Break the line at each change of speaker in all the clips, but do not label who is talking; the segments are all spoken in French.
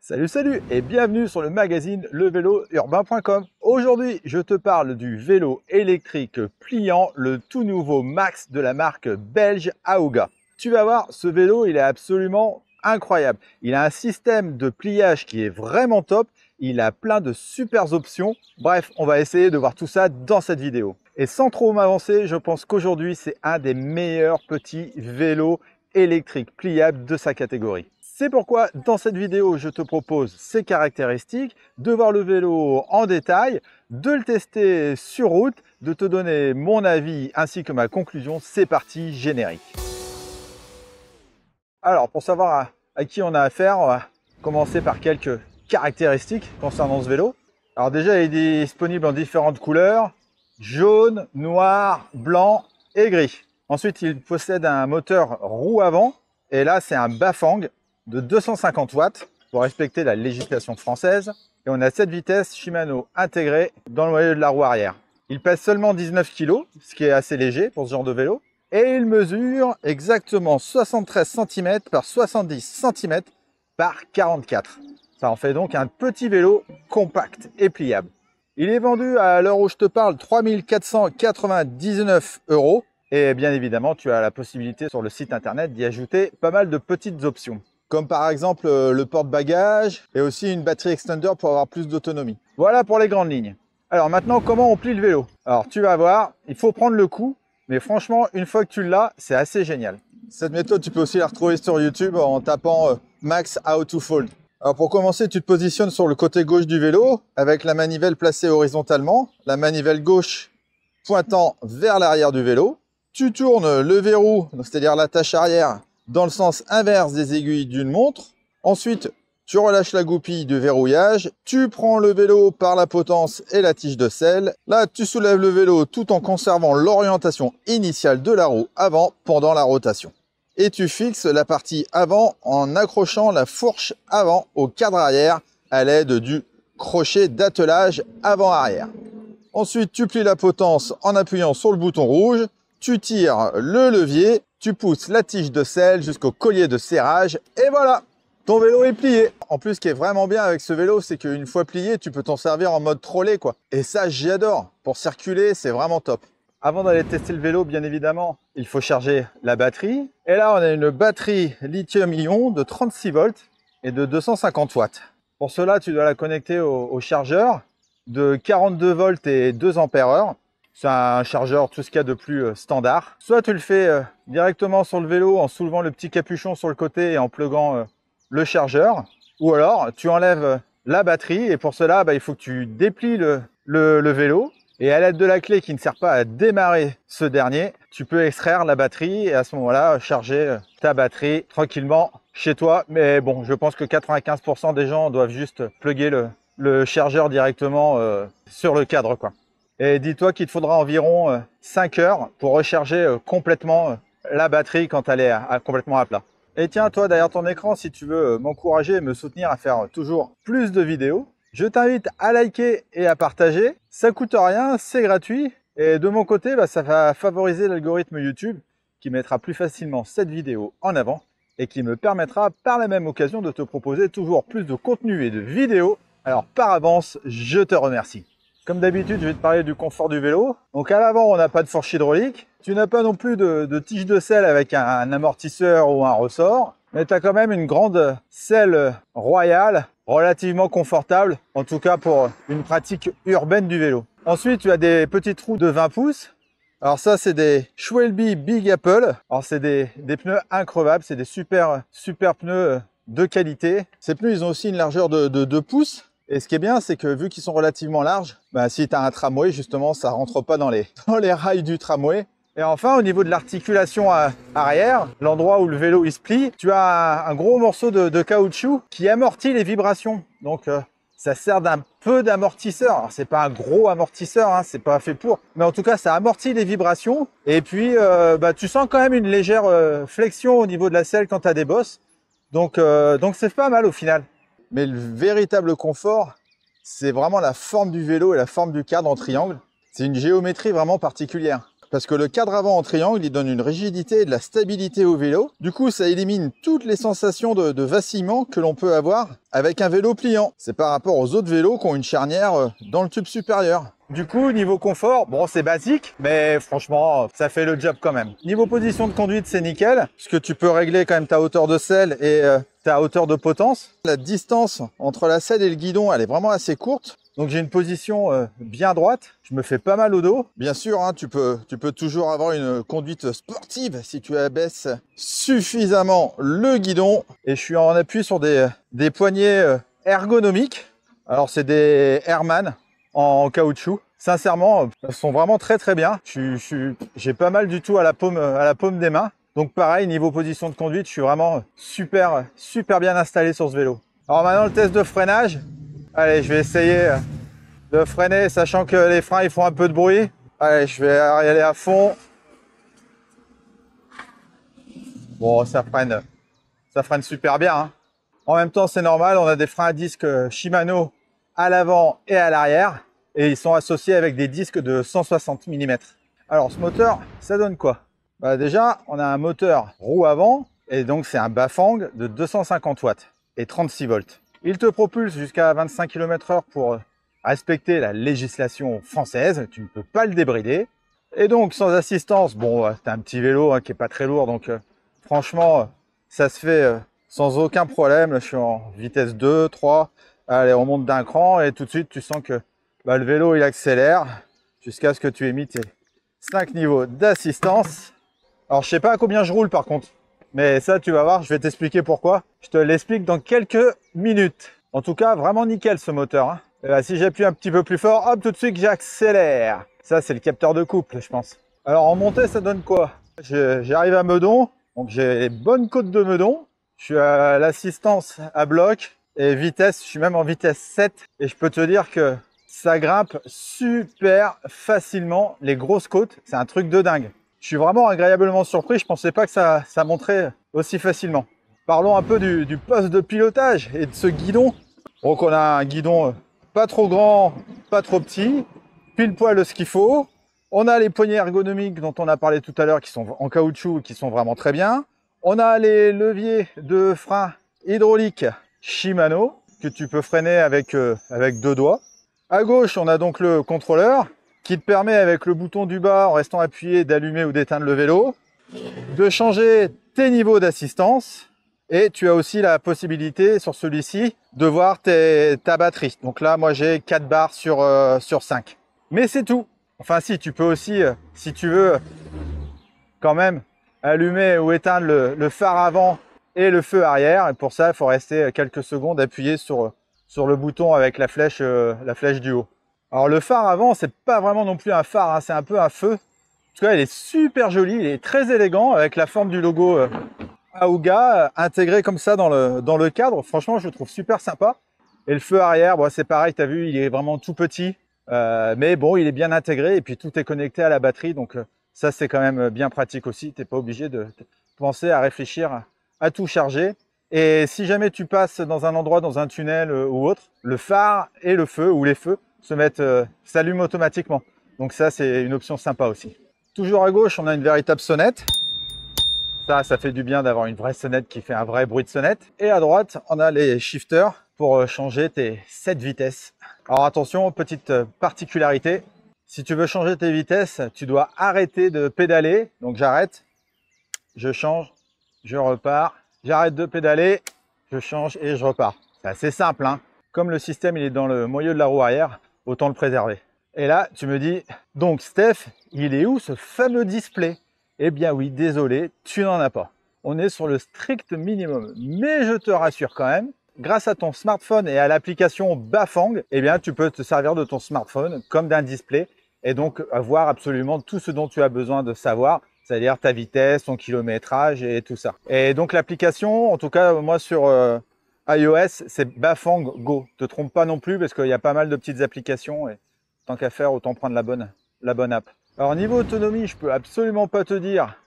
Salut salut et bienvenue sur le magazine levélourbain.com. Aujourd'hui je te parle du vélo électrique pliant, le tout nouveau Max de la marque belge Aouga. Tu vas voir, ce vélo il est absolument incroyable. Il a un système de pliage qui est vraiment top, il a plein de super options. Bref, on va essayer de voir tout ça dans cette vidéo. Et sans trop m'avancer, je pense qu'aujourd'hui c'est un des meilleurs petits vélos électriques pliables de sa catégorie. C'est pourquoi dans cette vidéo, je te propose ses caractéristiques, de voir le vélo en détail, de le tester sur route, de te donner mon avis ainsi que ma conclusion. C'est parti, générique. Alors, pour savoir à qui on a affaire, on va commencer par quelques caractéristiques concernant ce vélo. Alors déjà, il est disponible en différentes couleurs, jaune, noir, blanc et gris. Ensuite, il possède un moteur roue avant, et là, c'est un Bafang de 250 watts pour respecter la législation française, et on a 7 vitesses Shimano intégrées dans le noyau de la roue arrière. Il pèse seulement 19 kg, ce qui est assez léger pour ce genre de vélo, et il mesure exactement 73 cm par 70 cm par 44. Ça en fait donc un petit vélo compact et pliable. Il est vendu à l'heure où je te parle 3 499 €, et bien évidemment tu as la possibilité sur le site internet d'y ajouter pas mal de petites options, comme par exemple le porte-bagages et aussi une batterie extender pour avoir plus d'autonomie. Voilà pour les grandes lignes. Alors maintenant, comment on plie le vélo? Alors tu vas voir, il faut prendre le coup, mais franchement, une fois que tu l'as, c'est assez génial. Cette méthode, tu peux aussi la retrouver sur YouTube en tapant Max How to Fold. Alors pour commencer, tu te positionnes sur le côté gauche du vélo avec la manivelle placée horizontalement, la manivelle gauche pointant vers l'arrière du vélo. Tu tournes le verrou, c'est-à-dire l'attache arrière, dans le sens inverse des aiguilles d'une montre. Ensuite, tu relâches la goupille de verrouillage. Tu prends le vélo par la potence et la tige de selle. Là, tu soulèves le vélo tout en conservant l'orientation initiale de la roue avant pendant la rotation. Et tu fixes la partie avant en accrochant la fourche avant au cadre arrière à l'aide du crochet d'attelage avant-arrière. Ensuite, tu plies la potence en appuyant sur le bouton rouge. Tu tires le levier, tu pousses la tige de selle jusqu'au collier de serrage et voilà, ton vélo est plié. En plus, ce qui est vraiment bien avec ce vélo, c'est qu'une fois plié, tu peux t'en servir en mode trolley, quoi. Et ça, j'adore. Pour circuler, c'est vraiment top. Avant d'aller tester le vélo, bien évidemment, il faut charger la batterie. Et là, on a une batterie lithium-ion de 36 volts et de 250 watts. Pour cela, tu dois la connecter au chargeur de 42 volts et 2 ampères-heure. C'est un chargeur, tout ce qu'il y a de plus standard. Soit tu le fais directement sur le vélo en soulevant le petit capuchon sur le côté et en pluguant le chargeur. Ou alors, tu enlèves la batterie et pour cela, il faut que tu déplies le vélo. Et à l'aide de la clé qui ne sert pas à démarrer ce dernier, tu peux extraire la batterie et à ce moment-là, charger ta batterie tranquillement chez toi. Mais bon, je pense que 95% des gens doivent juste plugger le chargeur directement sur le cadre, quoi. Et dis-toi qu'il te faudra environ 5 heures pour recharger complètement la batterie quand elle est complètement à plat. Et tiens, toi derrière ton écran, si tu veux m'encourager et me soutenir à faire toujours plus de vidéos, je t'invite à liker et à partager. Ça coûte rien, c'est gratuit. Et de mon côté, ça va favoriser l'algorithme YouTube qui mettra plus facilement cette vidéo en avant et qui me permettra par la même occasion de te proposer toujours plus de contenu et de vidéos. Alors par avance, je te remercie. Comme d'habitude, je vais te parler du confort du vélo. Donc à l'avant, on n'a pas de fourche hydraulique. Tu n'as pas non plus de tige de selle avec un amortisseur ou un ressort. Mais tu as quand même une grande selle royale, relativement confortable, en tout cas pour une pratique urbaine du vélo. Ensuite, tu as des petites roues de 20 pouces. Alors ça, c'est des Schwalbe Big Apple. Alors c'est des pneus increvables, c'est des super pneus de qualité. Ces pneus, ils ont aussi une largeur de 2 pouces. Et ce qui est bien, c'est que vu qu'ils sont relativement larges, si tu as un tramway, justement, ça rentre pas dans les rails du tramway. Et enfin, au niveau de l'articulation arrière, l'endroit où le vélo il se plie, tu as un gros morceau de caoutchouc qui amortit les vibrations. Donc, ça sert d'un peu d'amortisseur. Alors, c'est pas un gros amortisseur, hein, c'est pas fait pour. Mais en tout cas, ça amortit les vibrations. Et puis, tu sens quand même une légère flexion au niveau de la selle quand tu as des bosses. Donc c'est pas mal au final. Mais le véritable confort, c'est vraiment la forme du vélo et la forme du cadre en triangle. C'est une géométrie vraiment particulière. parce que le cadre avant en triangle, il donne une rigidité et de la stabilité au vélo. Du coup, ça élimine toutes les sensations de vacillement que l'on peut avoir avec un vélo pliant. C'est par rapport aux autres vélos qui ont une charnière dans le tube supérieur. Du coup, niveau confort, bon, c'est basique, mais franchement, ça fait le job quand même. Niveau position de conduite, c'est nickel, puisque tu peux régler quand même ta hauteur de selle et ta hauteur de potence. La distance entre la selle et le guidon, elle est vraiment assez courte. Donc j'ai une position bien droite, je me fais pas mal au dos. Bien sûr, hein, tu peux toujours avoir une conduite sportive si tu abaisses suffisamment le guidon. Et je suis en appui sur des poignées ergonomiques. Alors c'est des Airman en caoutchouc. Sincèrement, elles sont vraiment très très bien. J'ai pas mal du tout à la paume des mains. Donc pareil, niveau position de conduite, je suis vraiment super bien installé sur ce vélo. Alors maintenant le test de freinage. Allez, je vais essayer de freiner, sachant que les freins ils font un peu de bruit. Allez, je vais y aller à fond. Bon, ça freine super bien, hein. En même temps, c'est normal, on a des freins à disque Shimano à l'avant et à l'arrière. Et ils sont associés avec des disques de 160 mm. Alors, ce moteur, ça donne quoi? Bah, déjà, on a un moteur roue avant, et donc c'est un Bafang de 250 watts et 36 volts. Il te propulse jusqu'à 25 km/h pour respecter la législation française. Tu ne peux pas le débrider. Et donc, sans assistance, bon, c'est un petit vélo qui est pas très lourd. Donc, franchement, ça se fait sans aucun problème. Là, je suis en vitesse 2, 3. Allez, on monte d'un cran et tout de suite, tu sens que bah, le vélo, il accélère jusqu'à ce que tu aies mis tes 5 niveaux d'assistance. Alors, je sais pas à combien je roule par contre. Mais ça, tu vas voir, je vais t'expliquer pourquoi. Je te l'explique dans quelques minutes. En tout cas, vraiment nickel ce moteur, hein. Et là, si j'appuie un petit peu plus fort, hop, tout de suite, j'accélère. Ça, c'est le capteur de couple, je pense. Alors, en montée, ça donne quoi? J'arrive à Meudon. Donc, j'ai les bonnes côtes de Meudon. Je suis à l'assistance à bloc. Et vitesse, je suis même en vitesse 7. Et je peux te dire que ça grimpe super facilement. Les grosses côtes, c'est un truc de dingue. Je suis vraiment agréablement surpris, je pensais pas que ça monterait aussi facilement. Parlons un peu du poste de pilotage et de ce guidon. Donc on a un guidon pas trop grand, pas trop petit, pile poil ce qu'il faut. On a les poignées ergonomiques dont on a parlé tout à l'heure qui sont en caoutchouc et qui sont vraiment très bien. On a les leviers de frein hydraulique Shimano que tu peux freiner avec 2 doigts. À gauche, on a donc le contrôleur qui te permet avec le bouton du bas en restant appuyé d'allumer ou d'éteindre le vélo, de changer tes niveaux d'assistance et tu as aussi la possibilité sur celui-ci de voir ta batterie. Donc là moi j'ai 4 barres sur 5. Mais c'est tout. Enfin si, tu peux aussi, si tu veux quand même allumer ou éteindre le phare avant et le feu arrière. Et pour ça, il faut rester quelques secondes appuyé sur le bouton avec la flèche du haut. Alors le phare avant, c'est pas vraiment non plus un phare, hein, c'est un peu un feu. En tout cas, il est super joli, il est très élégant avec la forme du logo Aouga intégré comme ça dans le cadre. Franchement, je le trouve super sympa. Et le feu arrière, bon, c'est pareil, tu as vu, il est vraiment tout petit. Mais bon, il est bien intégré et puis tout est connecté à la batterie. Donc ça, c'est quand même bien pratique aussi. Tu n'es pas obligé de penser à réfléchir à tout charger. Et si jamais tu passes dans un endroit, dans un tunnel ou autre, le phare et le feu ou les feux s'allument automatiquement. Donc ça, c'est une option sympa aussi. Toujours à gauche, on a une véritable sonnette. Ça fait du bien d'avoir une vraie sonnette qui fait un vrai bruit de sonnette. Et à droite, on a les shifters pour changer tes 7 vitesses. Alors attention, petite particularité. Si tu veux changer tes vitesses, tu dois arrêter de pédaler. Donc j'arrête, je change, je repars. J'arrête de pédaler, je change et je repars. C'est assez simple, hein. Comme le système il est dans le moyeu de la roue arrière, autant le préserver. Et là, tu me dis, donc Steph, il est où ce fameux display? Eh bien oui, désolé, tu n'en as pas. On est sur le strict minimum. Mais je te rassure quand même, grâce à ton smartphone et à l'application Bafang, eh bien tu peux te servir de ton smartphone comme d'un display et donc avoir absolument tout ce dont tu as besoin de savoir, c'est-à-dire ta vitesse, ton kilométrage et tout ça. Et donc l'application, en tout cas moi sur iOS, c'est Bafang Go. Ne te trompe pas non plus parce qu'il y a pas mal de petites applications et tant qu'à faire, autant prendre la bonne app. Alors niveau autonomie, je peux absolument pas te dire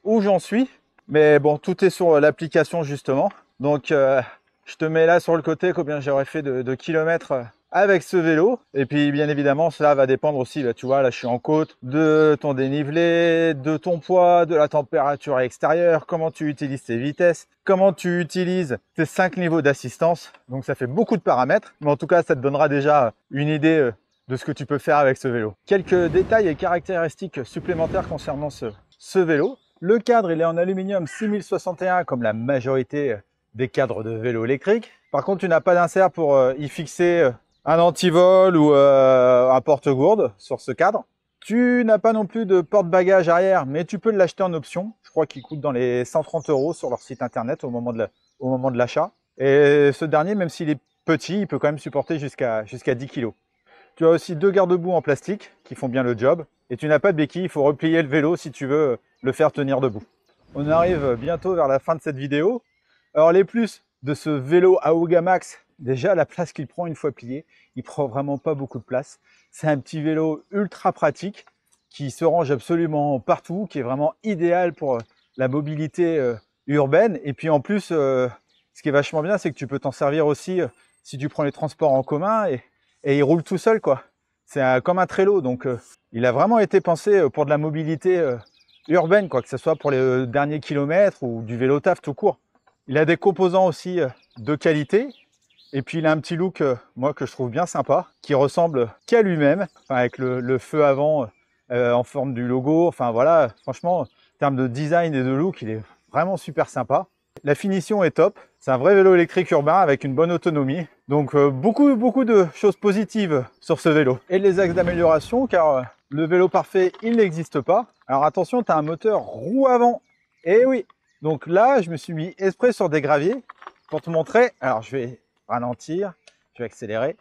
où j'en suis, mais bon, tout est sur l'application justement. Donc je te mets là sur le côté combien j'aurais fait de kilomètres avec ce vélo. Et puis bien évidemment, cela va dépendre aussi, là tu vois, là je suis en côte, de ton dénivelé, de ton poids, de la température extérieure, comment tu utilises tes vitesses, comment tu utilises tes 5 niveaux d'assistance. Donc ça fait beaucoup de paramètres, mais en tout cas ça te donnera déjà une idée de ce que tu peux faire avec ce vélo. Quelques détails et caractéristiques supplémentaires concernant ce vélo. Le cadre, il est en aluminium 6061 comme la majorité des cadres de vélo électriques. Par contre, tu n'as pas d'insert pour y fixer un antivol ou un porte-gourde sur ce cadre. Tu n'as pas non plus de porte-bagages arrière, mais tu peux l'acheter en option. Je crois qu'il coûte dans les 130 € sur leur site internet au moment de l'achat. Et ce dernier, même s'il est petit, il peut quand même supporter jusqu'à 10 kg. Tu as aussi 2 garde-boue en plastique qui font bien le job. Et tu n'as pas de béquille, il faut replier le vélo si tu veux le faire tenir debout. On arrive bientôt vers la fin de cette vidéo. Alors les plus de ce vélo Aouga Max, déjà la place qu'il prend une fois plié, il prend vraiment pas beaucoup de place. C'est un petit vélo ultra pratique qui se range absolument partout, qui est vraiment idéal pour la mobilité urbaine. Et puis en plus, ce qui est vachement bien, c'est que tu peux t'en servir aussi si tu prends les transports en commun et il roule tout seul, quoi. C'est comme un Trello, donc il a vraiment été pensé pour de la mobilité urbaine, quoi, que ce soit pour les derniers kilomètres ou du vélo taf tout court. Il a des composants aussi de qualité. Et puis il a un petit look, moi, que je trouve bien sympa, qui ressemble qu'à lui-même, enfin, avec le feu avant en forme du logo. Enfin voilà, franchement, en termes de design et de look, il est vraiment super sympa. La finition est top. C'est un vrai vélo électrique urbain avec une bonne autonomie. Donc beaucoup de choses positives sur ce vélo. Et les axes d'amélioration, car le vélo parfait, il n'existe pas. Alors attention, tu as un moteur roue avant. Et oui, donc là, je me suis mis exprès sur des graviers pour te montrer. Alors je vais ralentir, je vais accélérer.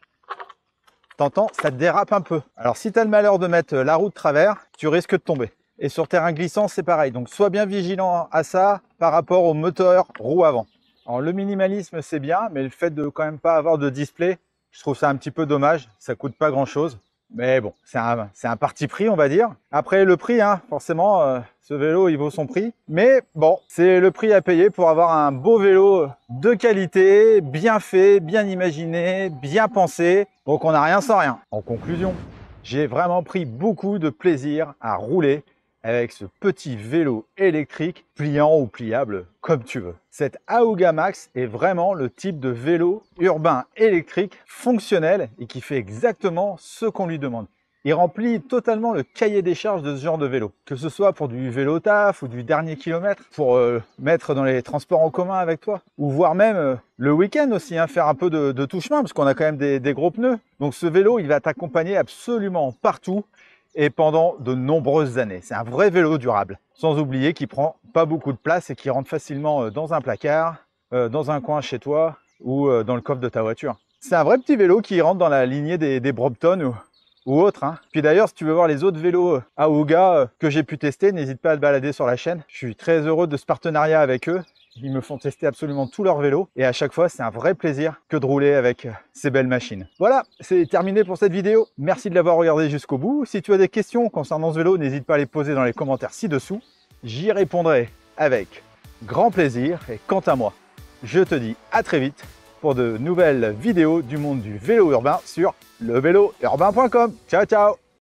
T'entends, ça te dérape un peu. Alors si tu as le malheur de mettre la roue de travers, tu risques de tomber. Et sur terrain glissant, c'est pareil. Donc sois bien vigilant à ça par rapport au moteur roue avant. Alors le minimalisme, c'est bien, mais le fait de quand même pas avoir de display, je trouve ça un petit peu dommage. Ça coûte pas grand chose. Mais bon, c'est un parti pris, on va dire. Après, le prix, hein, forcément, ce vélo, il vaut son prix. Mais bon, c'est le prix à payer pour avoir un beau vélo de qualité, bien fait, bien imaginé, bien pensé. Donc, on n'a rien sans rien. En conclusion, j'ai vraiment pris beaucoup de plaisir à rouler avec ce petit vélo électrique, pliant ou pliable, comme tu veux. Cette Aouga Max est vraiment le type de vélo urbain électrique fonctionnel et qui fait exactement ce qu'on lui demande. Il remplit totalement le cahier des charges de ce genre de vélo, que ce soit pour du vélo taf ou du dernier kilomètre, pour mettre dans les transports en commun avec toi, ou voire même le week-end aussi, hein, faire un peu de touche-main, parce qu'on a quand même des gros pneus. Donc ce vélo, il va t'accompagner absolument partout et pendant de nombreuses années. C'est un vrai vélo durable, sans oublier qu'il prend pas beaucoup de place et qui rentre facilement dans un placard, dans un coin chez toi ou dans le coffre de ta voiture. C'est un vrai petit vélo qui rentre dans la lignée des Brompton ou autres. Hein. Puis d'ailleurs, si tu veux voir les autres vélos Aouga que j'ai pu tester, n'hésite pas à te balader sur la chaîne. Je suis très heureux de ce partenariat avec eux. Ils me font tester absolument tous leurs vélos et à chaque fois, c'est un vrai plaisir que de rouler avec ces belles machines. Voilà, c'est terminé pour cette vidéo. Merci de l'avoir regardé jusqu'au bout. Si tu as des questions concernant ce vélo, n'hésite pas à les poser dans les commentaires ci-dessous. J'y répondrai avec grand plaisir. Et quant à moi, je te dis à très vite pour de nouvelles vidéos du monde du vélo urbain sur levélourbain.com. Ciao, ciao!